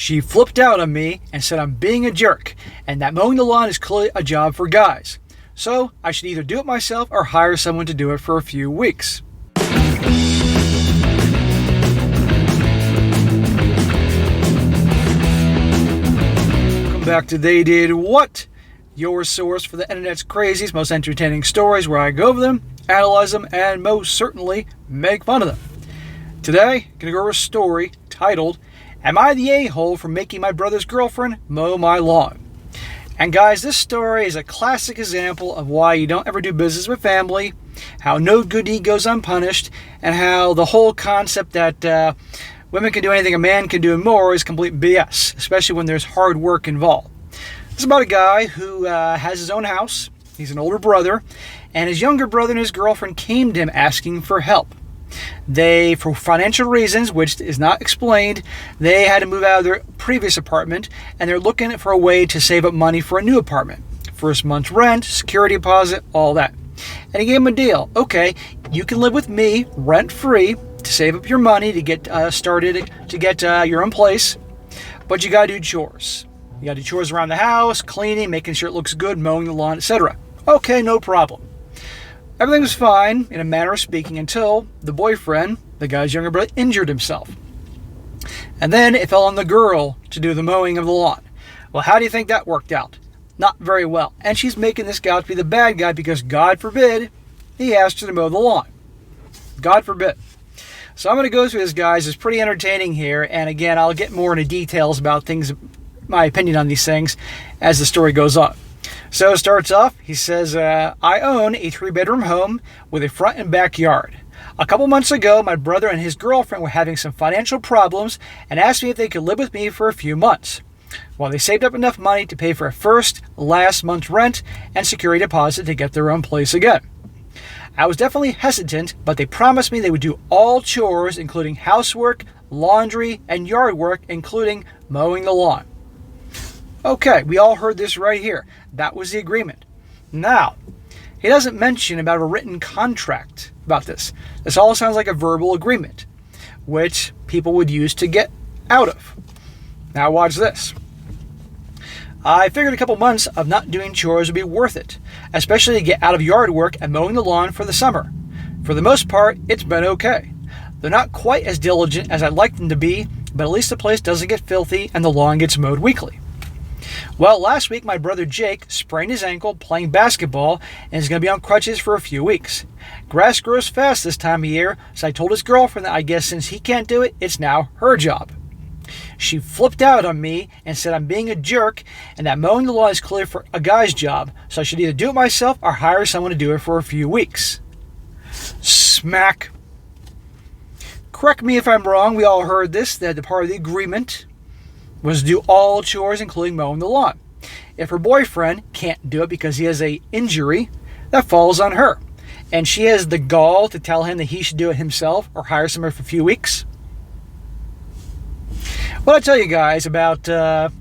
She flipped out on me and said I'm being a jerk, and that mowing the lawn is clearly a job for guys. So I should either do it myself or hire someone to do it for a few weeks. Welcome back to They Did What? Your source for the internet's craziest, most entertaining stories, where I go over them, analyze them, and most certainly make fun of them. Today, I'm going to go over a story titled, Am I the A-hole for making my brother's girlfriend mow my lawn? And guys, this story is a classic example of why you don't ever do business with family, how no good deed goes unpunished, and how the whole concept that women can do anything a man can do and more is complete BS, especially when there's hard work involved. This is about a guy who has his own house. He's an older brother, and his younger brother and his girlfriend came to him asking for help. They, for financial reasons, which is not explained, they had to move out of their previous apartment, and they're looking for a way to save up money for a new apartment. First month's rent, security deposit, all that. And he gave him a deal. Okay, you can live with me rent-free to save up your money to get started, to get your own place, but you gotta do chores. You gotta do chores around the house, cleaning, making sure it looks good, mowing the lawn, etc. Okay, no problem. Everything was fine, in a manner of speaking, until the boyfriend, the guy's younger brother, injured himself. And then it fell on the girl to do the mowing of the lawn. Well, how do you think that worked out? Not very well. And she's making this guy to be the bad guy because, God forbid, he asked her to mow the lawn. God forbid. So I'm going to go through this, guys. It's pretty entertaining here. And again, I'll get more into details about things, my opinion on these things, as the story goes on. So it starts off, he says, I own a 3-bedroom home with a front and backyard. A couple months ago, my brother and his girlfriend were having some financial problems and asked me if they could live with me for a few months. Well, they saved up enough money to pay for a last month's rent and security deposit to get their own place again. I was definitely hesitant, but they promised me they would do all chores, including housework, laundry, and yard work, including mowing the lawn. Okay, we all heard this right here. That was the agreement. Now, he doesn't mention about a written contract about this. This all sounds like a verbal agreement, which people would use to get out of. Now watch this. I figured a couple months of not doing chores would be worth it, especially to get out of yard work and mowing the lawn for the summer. For the most part, it's been okay. They're not quite as diligent as I'd like them to be, but at least the place doesn't get filthy and the lawn gets mowed weekly. Well, last week my brother Jake sprained his ankle playing basketball and is going to be on crutches for a few weeks. Grass grows fast this time of year, so I told his girlfriend that I guess since he can't do it, it's now her job. She flipped out on me and said I'm being a jerk and that mowing the lawn is clearly for a guy's job, so I should either do it myself or hire someone to do it for a few weeks. Smack. Correct me if I'm wrong, we all heard this, that the part of the agreement was to do all chores, including mowing the lawn. If her boyfriend can't do it because he has an injury, that falls on her. And she has the gall to tell him that he should do it himself or hire someone for a few weeks. What I tell you guys about how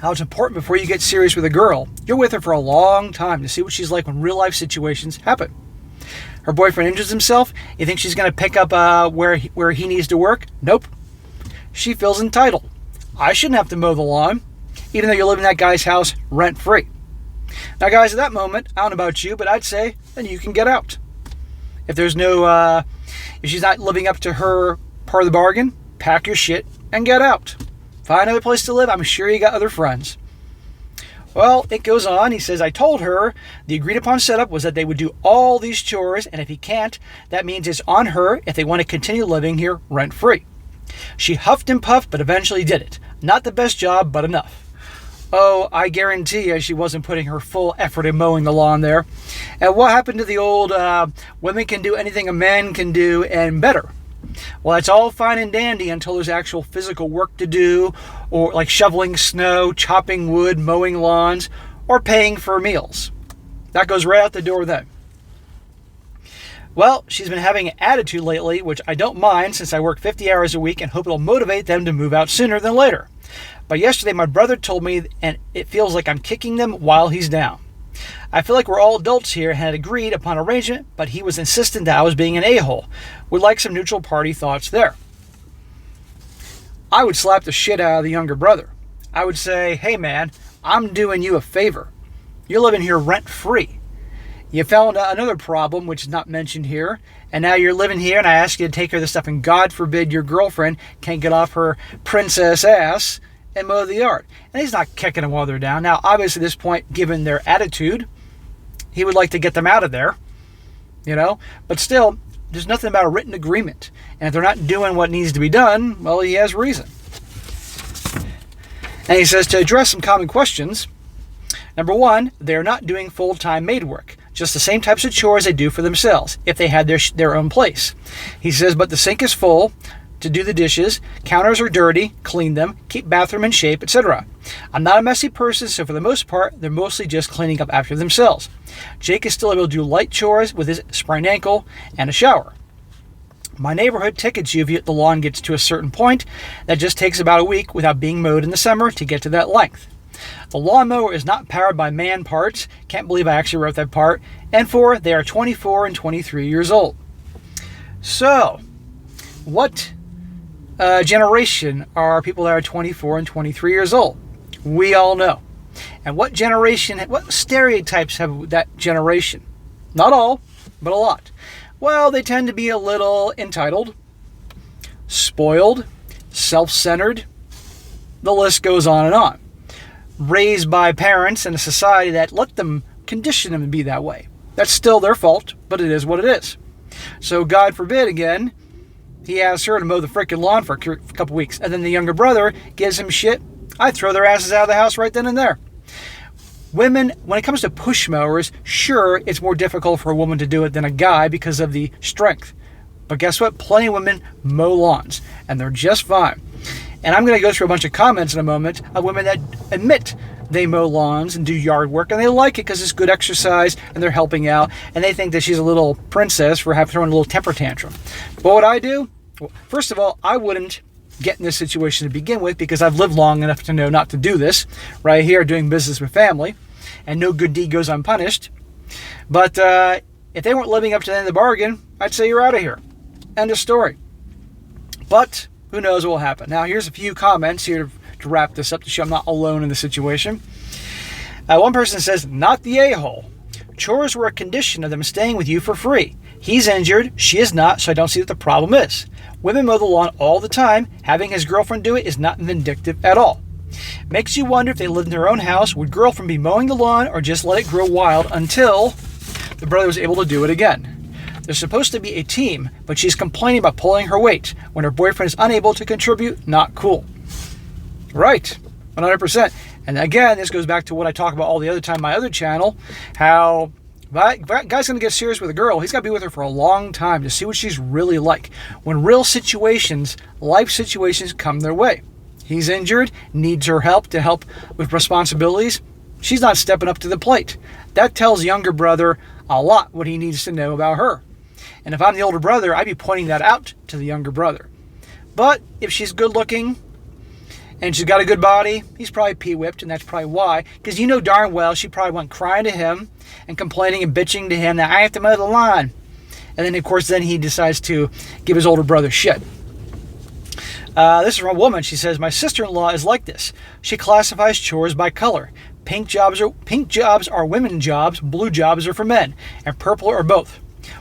it's important before you get serious with a girl, you're with her for a long time to see what she's like when real life situations happen. Her boyfriend injures himself, you think she's going to pick up where he needs to work? Nope. She feels entitled. I shouldn't have to mow the lawn, even though you live in that guy's house rent-free. Now, guys, at that moment, I don't know about you, but I'd say then you can get out. If there's no, if she's not living up to her part of the bargain, pack your shit and get out. Find another place to live. I'm sure you got other friends. Well, it goes on. He says, I told her the agreed upon setup was that they would do all these chores, and if he can't, that means it's on her if they want to continue living here rent-free. She huffed and puffed, but eventually did it. Not the best job, but enough. Oh, I guarantee you she wasn't putting her full effort in mowing the lawn there. And what happened to the old, women can do anything a man can do and better? Well, that's all fine and dandy until there's actual physical work to do, or like shoveling snow, chopping wood, mowing lawns, or paying for meals. That goes right out the door then. Well, she's been having an attitude lately, which I don't mind since I work 50 hours a week and hope it'll motivate them to move out sooner than later. But yesterday my brother told me, and it feels like I'm kicking them while he's down. I feel like we're all adults here and had agreed upon arrangement, but he was insistent that I was being an a-hole. Would like some neutral party thoughts there. I would slap the shit out of the younger brother. I would say, hey man, I'm doing you a favor. You're living here rent-free. You found another problem, which is not mentioned here, and now you're living here and I ask you to take care of this stuff, and God forbid your girlfriend can't get off her princess ass and mow the yard. And he's not kicking them while they're down. Now, obviously at this point, given their attitude, he would like to get them out of there, but still, there's nothing about a written agreement. And if they're not doing what needs to be done, well, he has reason. And he says to address some common questions. Number one, they're not doing full-time maid work, just the same types of chores they do for themselves if they had their own place. He says, but the sink is full to do the dishes, counters are dirty, clean them, keep bathroom in shape, etc. I'm not a messy person, so for the most part, they're mostly just cleaning up after themselves. Jake is still able to do light chores with his sprained ankle and a shower. My neighborhood tickets you if the lawn gets to a certain point. That just takes about a week without being mowed in the summer to get to that length. The lawnmower is not powered by man parts. Can't believe I actually wrote that part. And 4, they are 24 and 23 years old. So, what generation are people that are 24 and 23 years old? We all know. And what stereotypes have that generation? Not all, but a lot. Well, they tend to be a little entitled, spoiled, self-centered. The list goes on and on. Raised by parents in a society that let them condition them to be that way. That's still their fault, but it is what it is. So God forbid, again, he asks her to mow the frickin' lawn for a couple weeks, and then the younger brother gives him shit. I'd throw their asses out of the house right then and there. Women, when it comes to push mowers, sure, it's more difficult for a woman to do it than a guy because of the strength. But guess what? Plenty of women mow lawns, and they're just fine. And I'm going to go through a bunch of comments in a moment of women that admit they mow lawns and do yard work, and they like it because it's good exercise, and they're helping out, and they think that she's a little princess for throwing a little temper tantrum. What would I do? Well, first of all, I wouldn't get in this situation to begin with because I've lived long enough to know not to do this right here, doing business with family, and no good deed goes unpunished. But if they weren't living up to the end of the bargain, I'd say you're out of here. End of story. But who knows what will happen. Now, here's a few comments here to wrap this up to show I'm not alone in the situation. One person says, not the a-hole. Chores were a condition of them staying with you for free. He's injured, she is not, so I don't see what the problem is. Women mow the lawn all the time. Having his girlfriend do it is not vindictive at all. Makes you wonder if they lived in their own house, would girlfriend be mowing the lawn or just let it grow wild until the brother was able to do it again? They're supposed to be a team, but she's complaining about pulling her weight when her boyfriend is unable to contribute. Not cool. Right, 100%. And again, this goes back to what I talk about all the other time on my other channel, how if that guy's going to get serious with a girl, he's got to be with her for a long time to see what she's really like. When real situations, life situations come their way. He's injured, needs her help to help with responsibilities. She's not stepping up to the plate. That tells younger brother a lot what he needs to know about her. And if I'm the older brother, I'd be pointing that out to the younger brother. But if she's good looking and she's got a good body, he's probably pee-whipped, and that's probably why. Because you know darn well she probably went crying to him and complaining and bitching to him that I have to mow the lawn. And then, of course, then he decides to give his older brother shit. This is from a woman. She says, my sister-in-law is like this. She classifies chores by color. Pink jobs are women's jobs, blue jobs are for men, and purple are both.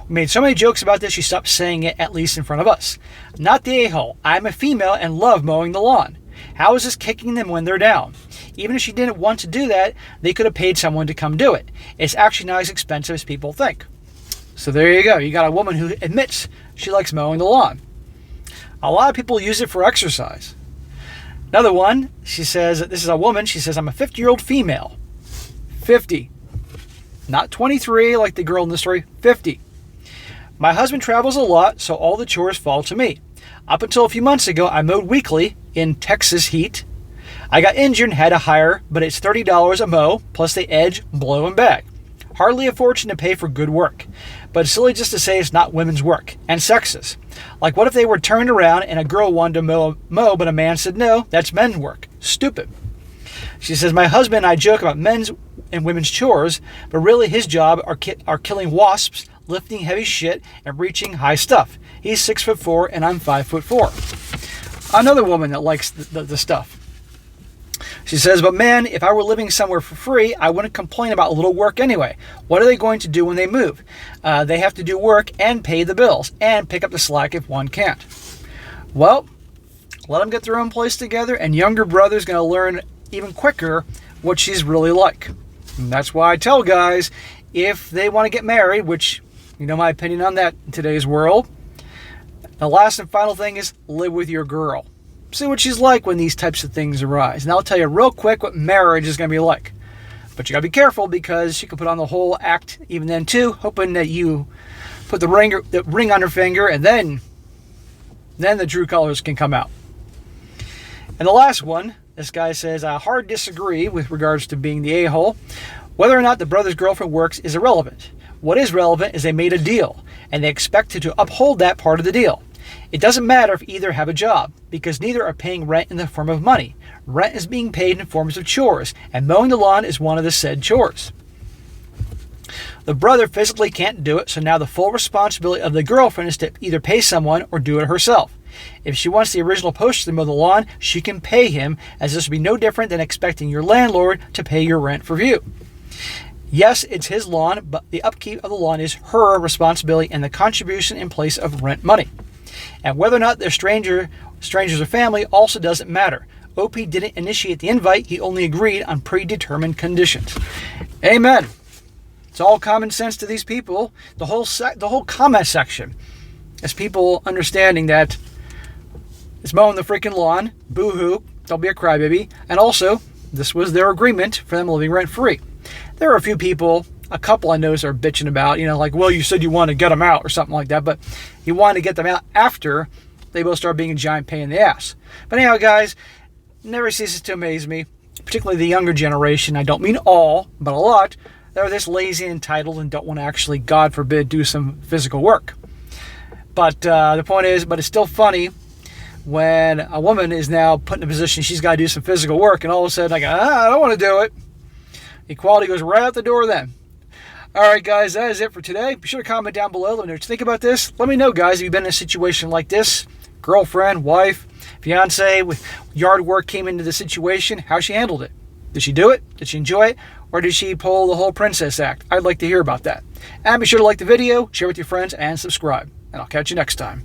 We made so many jokes about this, she stopped saying it, at least in front of us. Not the a-hole. I'm a female and love mowing the lawn. How is this kicking them when they're down? Even if she didn't want to do that, they could have paid someone to come do it. It's actually not as expensive as people think. So there you go. You got a woman who admits she likes mowing the lawn. A lot of people use it for exercise. Another one, she says, this is a woman, she says, I'm a 50-year-old female. 50. Not 23 like the girl in the story, 50. My husband travels a lot, so all the chores fall to me. Up until a few months ago, I mowed weekly in Texas heat. I got injured and had to hire, but it's $30 a mow, plus they edge, blow, and bag. Hardly a fortune to pay for good work. But it's silly just to say it's not women's work, and sexist. Like, what if they were turned around and a girl wanted to mow, but a man said no, that's men's work. Stupid. She says, my husband and I joke about men's and women's chores, but really his job are killing wasps, lifting heavy shit, and reaching high stuff. He's 6'4" and I'm 5'4". Another woman that likes the stuff. She says, but man, if I were living somewhere for free, I wouldn't complain about a little work anyway. What are they going to do when they move? They have to do work and pay the bills and pick up the slack if one can't. Well, let them get their own place together, and younger brother's going to learn even quicker what she's really like. And that's why I tell guys, if they want to get married, which you know my opinion on that in today's world, the last and final thing is live with your girl. See what she's like when these types of things arise. And I'll tell you real quick what marriage is going to be like. But you got to be careful because she could put on the whole act even then too, hoping that you put the ring on her finger, and then the true colors can come out. And the last one, this guy says, I hard disagree with regards to being the a-hole. Whether or not the brother's girlfriend works is irrelevant. What is relevant is they made a deal, and they expect to uphold that part of the deal. It doesn't matter if either have a job, because neither are paying rent in the form of money. Rent is being paid in forms of chores, and mowing the lawn is one of the said chores. The brother physically can't do it, so now the full responsibility of the girlfriend is to either pay someone or do it herself. If she wants the original poster to mow the lawn, she can pay him, as this would be no different than expecting your landlord to pay your rent for you. Yes, it's his lawn, but the upkeep of the lawn is her responsibility and the contribution in place of rent money. And whether or not they're strangers or family also doesn't matter. OP didn't initiate the invite, he only agreed on predetermined conditions. Amen. It's all common sense to these people. The whole comment section is people understanding that it's mowing the freaking lawn, boo-hoo, don't be a crybaby, and also this was their agreement for them living rent-free. There are a few people, a couple I noticed are bitching about, like, well, you said you want to get them out or something like that, but you want to get them out after they both start being a giant pain in the ass. But anyhow, guys, never ceases to amaze me, particularly the younger generation. I don't mean all, but a lot. They're this lazy and entitled and don't want to actually, God forbid, do some physical work. But the point is, but it's still funny when a woman is now put in a position she's got to do some physical work, and all of a sudden, I don't want to do it. Equality goes right out the door then. All right, guys, that is it for today. Be sure to comment down below. Let me know what you think about this. Let me know, guys, if you've been in a situation like this. Girlfriend, wife, fiance with yard work came into the situation. How she handled it. Did she do it? Did she enjoy it? Or did she pull the whole princess act? I'd like to hear about that. And be sure to like the video, share with your friends, and subscribe. And I'll catch you next time.